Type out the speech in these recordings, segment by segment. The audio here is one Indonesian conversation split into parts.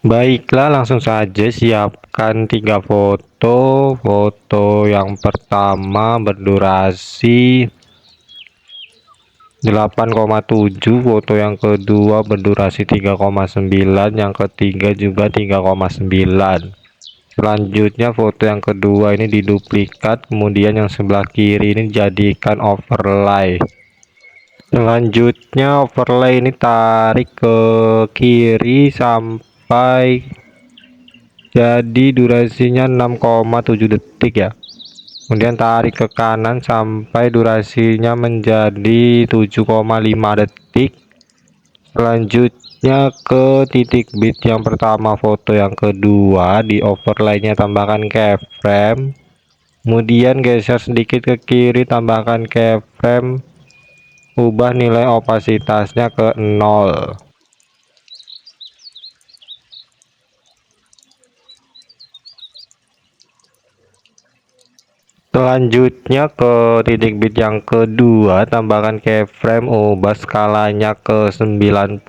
Baiklah, langsung saja siapkan 3 foto. Foto yang pertama berdurasi 8,7, foto yang kedua berdurasi 3,9, yang ketiga juga 3,9. Selanjutnya foto yang kedua ini diduplikat, kemudian yang sebelah kiri ini dijadikan overlay. Selanjutnya overlay ini tarik ke kiri sampai jadi durasinya 6,7 detik ya. Kemudian tarik ke kanan sampai durasinya menjadi 7,5 detik. Selanjutnya ke titik bit yang pertama, foto yang kedua, di overlaynya tambahkan keyframe. Kemudian geser sedikit ke kiri, tambahkan keyframe, ubah nilai opasitasnya ke 0. Selanjutnya ke titik bit yang kedua, tambahkan keyframe, ubah skalanya ke 90.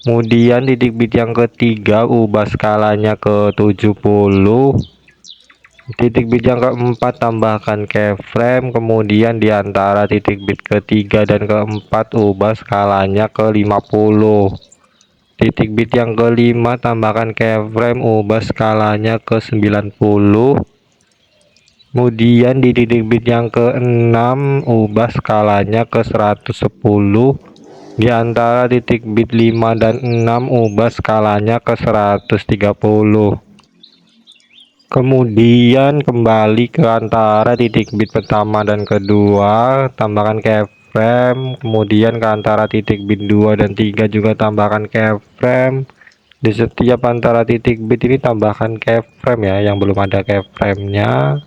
Kemudian titik bit yang ketiga, ubah skalanya ke 70. Titik bit yang keempat, tambahkan keyframe, kemudian di antara titik bit ketiga dan keempat, ubah skalanya ke 50. Titik bit yang kelima, tambahkan keyframe, ubah skalanya ke 90. Kemudian di titik bit yang keenam, ubah skalanya ke 110. Di antara titik bit 5 dan 6, ubah skalanya ke 130. Kemudian kembali ke antara titik bit pertama dan kedua, tambahkan keyframe. Kemudian ke antara titik bit 2 dan 3 juga tambahkan keyframe. Di setiap antara titik bit ini tambahkan keyframe ya, yang belum ada keyframe-nya.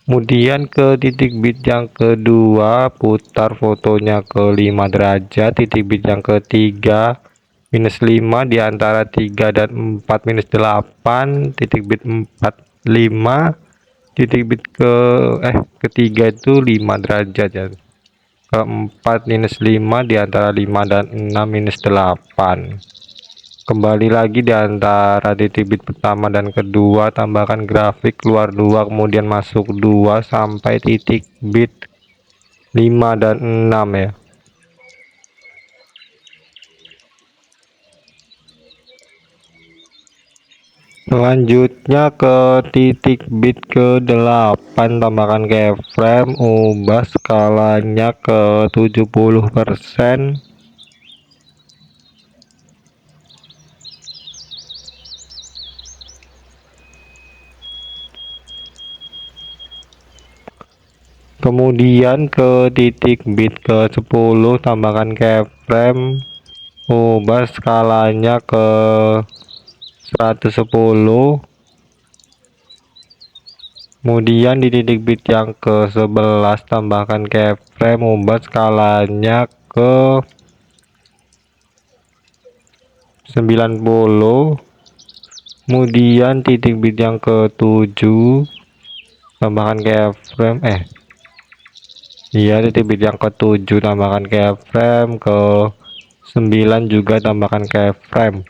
Kemudian ke titik bit yang kedua, putar fotonya ke 5 derajat. Titik bit yang ketiga -5, di antara 3 dan 4 -8. Titik bit 4 5. Titik bit ketiga itu 5 derajat ya. Keempat -5, di antara 5 dan 6 -8. Kembali lagi di antara titik bit pertama dan kedua, tambahkan grafik keluar 2, kemudian masuk 2 sampai titik bit 5 dan 6 ya. Selanjutnya ke titik bit ke-8, tambahkan keyframe, ubah skalanya ke 70%. Kemudian ke titik bit ke-10, tambahkan keyframe, ubah skalanya ke 110. Kemudian di titik bit yang ke-11, tambahkan keyframe, ubah skalanya ke 90. Kemudian titik bit yang ke-7, tambahkan keyframe, titik bit yang ke-7 tambahkan keyframe, ke 9 juga tambahkan keyframe.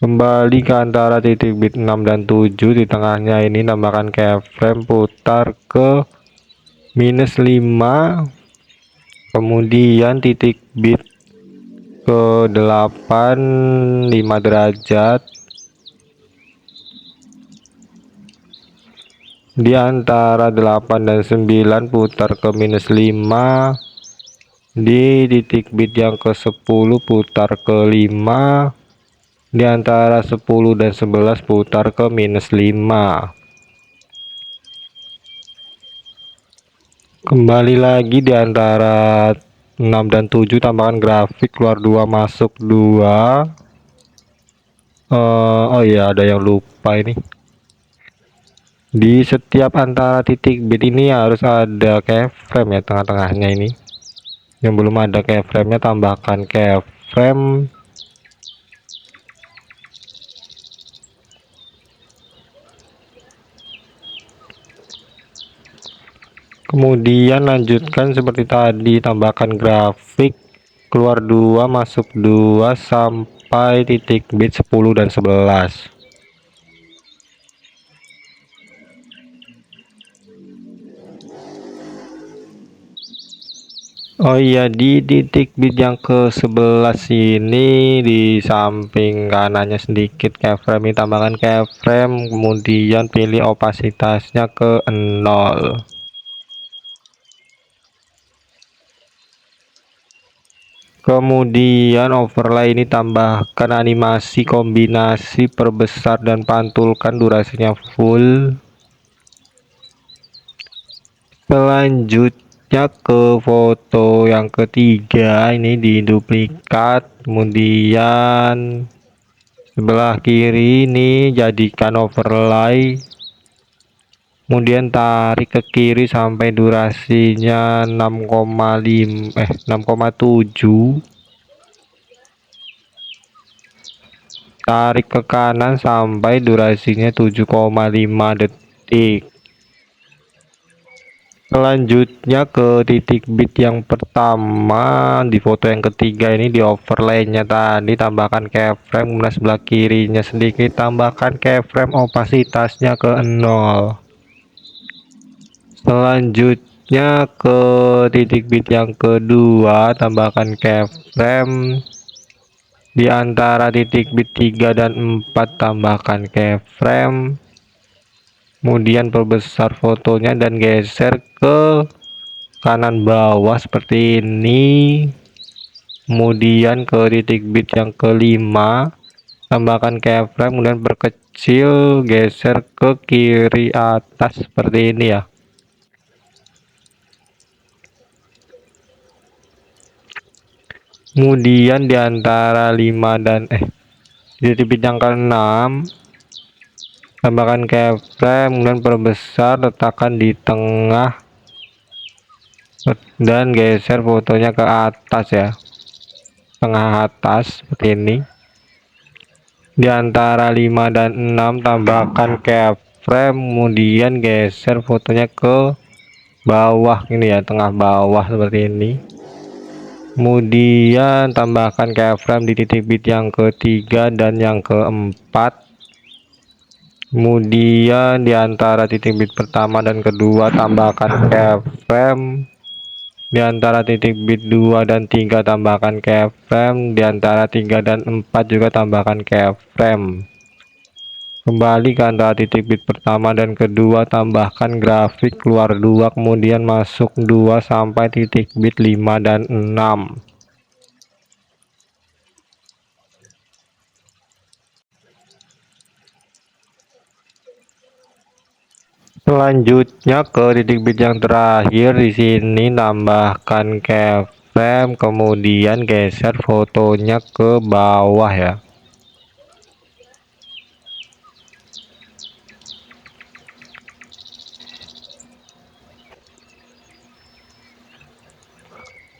Kembali ke antara titik bit 6 dan 7, di tengahnya ini tambahkan keyframe, putar ke -5. Kemudian titik bit ke-8 5 derajat. Di antara 8 dan 9, putar ke -5. Di titik bit yang ke-10, putar ke 5. Di antara 10 dan 11, putar ke -5. Kembali lagi di antara 6 dan 7, tambahkan grafik keluar 2 masuk 2. Oh iya, ada yang lupa ini. Di setiap antara titik bit ini harus ada keyframe ya, tengah-tengahnya ini. Yang belum ada keyframe-nya, tambahkan keyframe. Kemudian lanjutkan seperti tadi, tambahkan grafik keluar 2 masuk 2 sampai titik bit 10 dan 11. Oh iya, di titik bit yang ke 11 ini di samping kanannya sedikit keyframe ini tambahkan keyframe, kemudian pilih opasitasnya ke 0. Kemudian overlay ini tambahkan animasi kombinasi perbesar dan pantulkan durasinya full. Selanjutnya ke foto yang ketiga, ini di duplikat, kemudian sebelah kiri ini jadikan overlay, kemudian tarik ke kiri sampai durasinya 6,7, tarik ke kanan sampai durasinya 7,5 detik. Selanjutnya ke titik bit yang pertama di foto yang ketiga, ini di overlaynya tadi tambahkan keyframe, kemudian sebelah kirinya sedikit tambahkan keyframe, opasitasnya ke 0. Selanjutnya ke titik bit yang kedua tambahkan keyframe, di antara titik bit 3 dan 4 tambahkan keyframe, kemudian perbesar fotonya dan geser ke kanan bawah seperti ini. Kemudian ke titik bit yang kelima tambahkan keyframe, kemudian perkecil, geser ke kiri atas seperti ini ya. Kemudian di antara 5 dan di titik bit yang ke-6 tambahkan keyframe, kemudian perbesar, letakkan di tengah dan geser fotonya ke atas ya, tengah atas seperti ini. Di antara 5 dan 6 tambahkan keyframe, kemudian geser fotonya ke bawah ini ya, tengah bawah seperti ini. Kemudian tambahkan keyframe di titik bit yang ketiga dan yang keempat. Kemudian di antara titik bit pertama dan kedua tambahkan keyframe. Di antara titik bit 2 dan 3 tambahkan keyframe. Di antara 3 dan 4 juga tambahkan keyframe. Kembali ke antara titik bit pertama dan kedua tambahkan grafik keluar 2, kemudian masuk 2 sampai titik bit 5 dan 6. Selanjutnya ke titik bit yang terakhir, di sini tambahkan keyframe, kemudian geser fotonya ke bawah ya.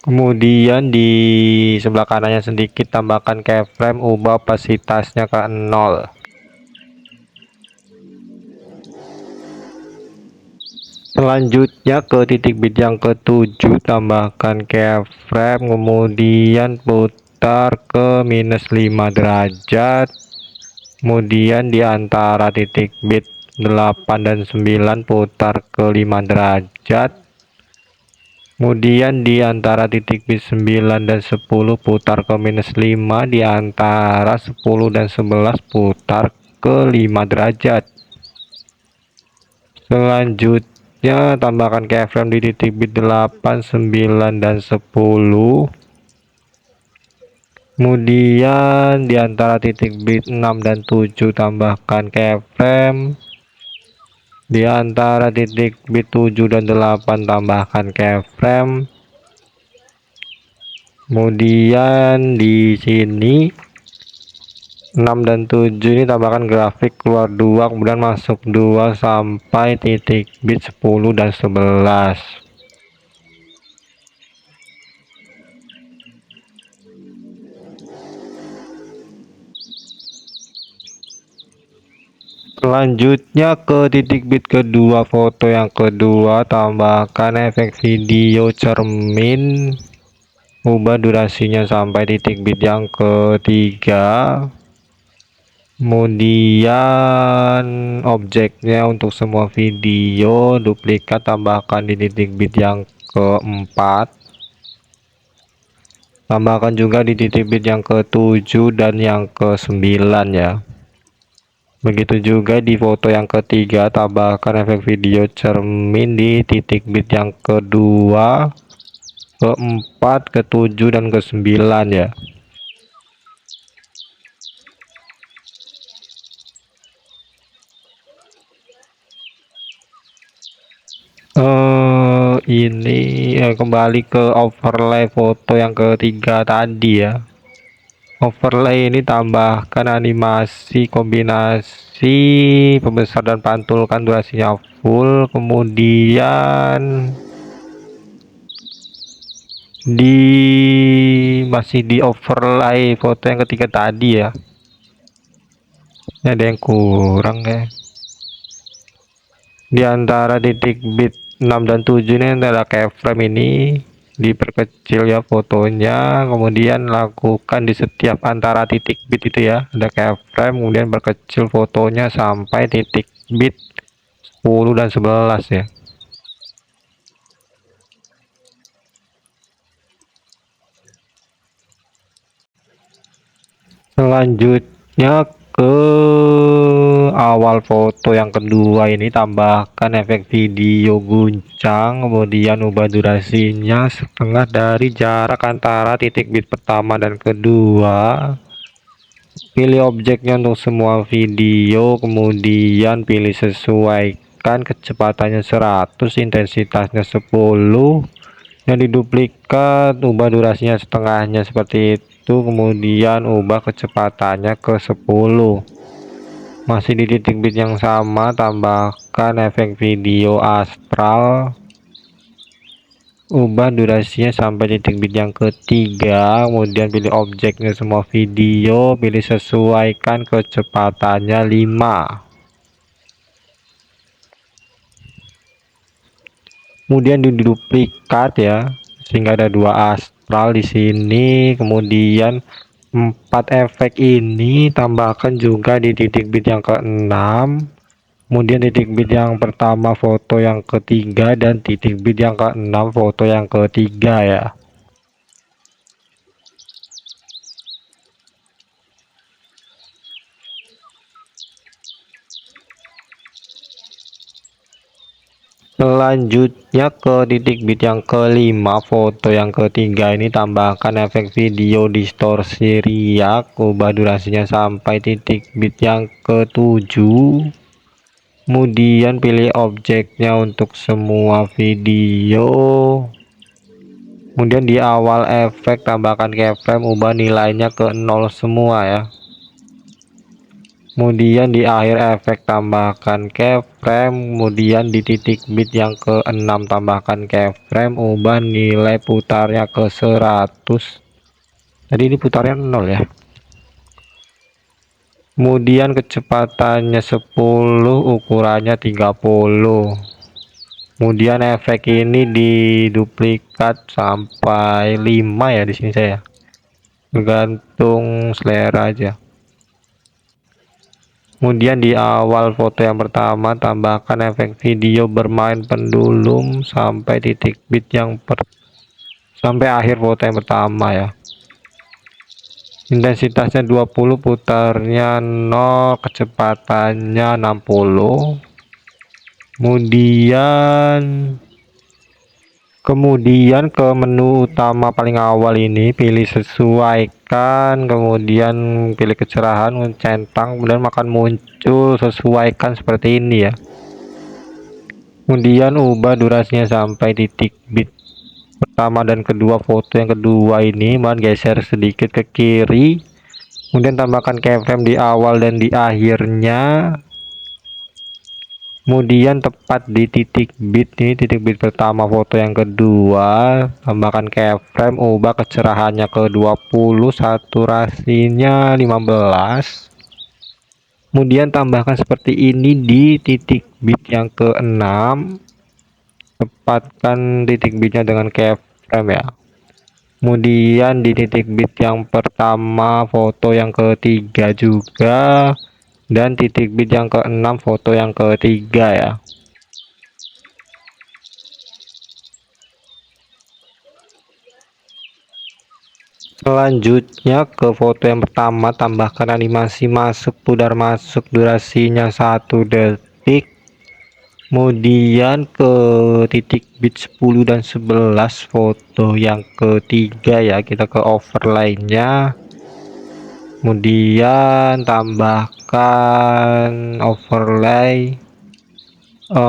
Kemudian di sebelah kanannya sedikit tambahkan keyframe, ubah opasitasnya ke 0. Selanjutnya ke titik bit yang ke-7 tambahkan keyframe, kemudian putar ke -5 derajat. Kemudian di antara titik bit 8 dan 9 putar ke 5 derajat. Kemudian di antara titik bit 9 dan 10 putar ke -5, di antara 10 dan 11 putar ke 5 derajat. Selanjutnya tambahkan keyframe di titik bit 8, 9 dan 10. Kemudian di antara titik bit 6 dan 7 tambahkan keyframe. Di antara titik bit 7 dan 8 tambahkan keyframe. Kemudian di sini 6 dan 7 ini tambahkan grafik keluar 2, kemudian masuk 2 sampai titik bit 10 dan 11. Selanjutnya ke titik bit kedua, foto yang kedua tambahkan efek video cermin. ubah durasinya sampai titik bit yang ketiga, kemudian objeknya untuk semua video duplikat, tambahkan di titik bit yang keempat, tambahkan juga di titik bit yang ke-7 dan yang ke-9 ya. Begitu juga di foto yang ketiga, tambahkan efek video cermin di titik bit yang kedua, keempat, ke-7 dan ke-9 ya. Ini kembali ke overlay foto yang ketiga tadi ya. Overlay ini tambahkan animasi kombinasi pembesar dan pantulkan durasinya full, kemudian masih di overlay foto yang ketiga tadi ya. Ini ada yang kurang ya. Di antara titik bit 6 dan 7 ini ada keyframe, ini diperkecil ya fotonya, kemudian lakukan di setiap antara titik bit itu ya, ada keyframe, kemudian perkecil fotonya sampai titik bit 10 dan 11 ya. Selanjutnya ke awal foto yang kedua, ini tambahkan efek video guncang, kemudian ubah durasinya setengah dari jarak antara titik bit pertama dan kedua. Pilih objeknya untuk semua video, kemudian pilih sesuaikan kecepatannya 100, intensitasnya 10, yang diduplikat, ubah durasinya setengahnya seperti itu, kemudian ubah kecepatannya ke 10. Masih di titik bit yang sama, tambahkan efek video astral, ubah durasinya sampai titik bit yang ketiga, kemudian pilih objeknya semua video, pilih sesuaikan kecepatannya 5. Kemudian diduplikat ya, sehingga ada dua astral di sini, kemudian 4 efek ini tambahkan juga di titik bit yang ke-6, kemudian titik bit yang pertama foto yang ketiga, dan titik bit yang ke-6 foto yang ketiga ya. Selanjutnya ke titik bit yang kelima, foto yang ketiga, ini tambahkan efek video distorsi riak, ubah durasinya sampai titik bit yang ke-7, kemudian pilih objeknya untuk semua video, kemudian di awal efek tambahkan keyframe, ubah nilainya ke 0 semua ya. Kemudian di akhir efek tambahkan keyframe, kemudian di titik bit yang ke-6 tambahkan keyframe, ubah nilai putarnya ke 100. Tadi ini putarnya 0 ya. Kemudian kecepatannya 10, ukurannya 30. Kemudian efek ini diduplikat sampai 5 ya di sini saya. Tergantung selera aja. Kemudian di awal foto yang pertama tambahkan efek video bermain pendulum sampai titik bit yang sampai akhir foto yang pertama ya. Intensitasnya 20, putarnya 0, kecepatannya 60. Kemudian ke menu utama paling awal ini pilih sesuaikan, kemudian pilih kecerahan, centang, kemudian makan muncul, sesuaikan seperti ini ya. Kemudian ubah durasinya sampai titik bit pertama dan kedua foto yang kedua ini, kemudian geser sedikit ke kiri, kemudian tambahkan keyframe di awal dan di akhirnya. Kemudian tepat di titik bit ini, titik bit pertama foto yang kedua, tambahkan keyframe, ubah kecerahannya ke 20, saturasinya 15. Kemudian tambahkan seperti ini di titik bit yang ke-6, tepatkan titik bitnya dengan keyframe ya. Kemudian di titik bit yang pertama foto yang ketiga juga, dan titik bit yang keenam foto yang ketiga ya. Selanjutnya ke foto yang pertama, tambahkan animasi masuk pudar masuk durasinya 1 detik. Kemudian ke titik bit 10 dan 11 foto yang ketiga ya, kita ke overlay-nya. Kemudian tambahkan overlay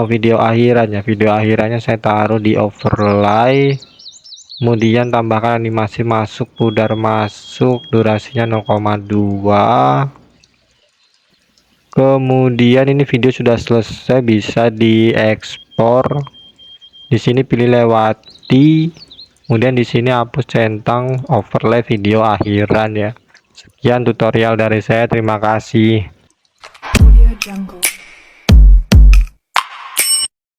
video akhirannya. Video akhirannya saya taruh di overlay. Kemudian tambahkan animasi masuk pudar masuk durasinya 0,2. Kemudian ini video sudah selesai, bisa diekspor. Di sini pilih lewati, kemudian di sini hapus centang overlay video akhiran ya. Sekian tutorial dari saya, terima kasih. Audio Jungle.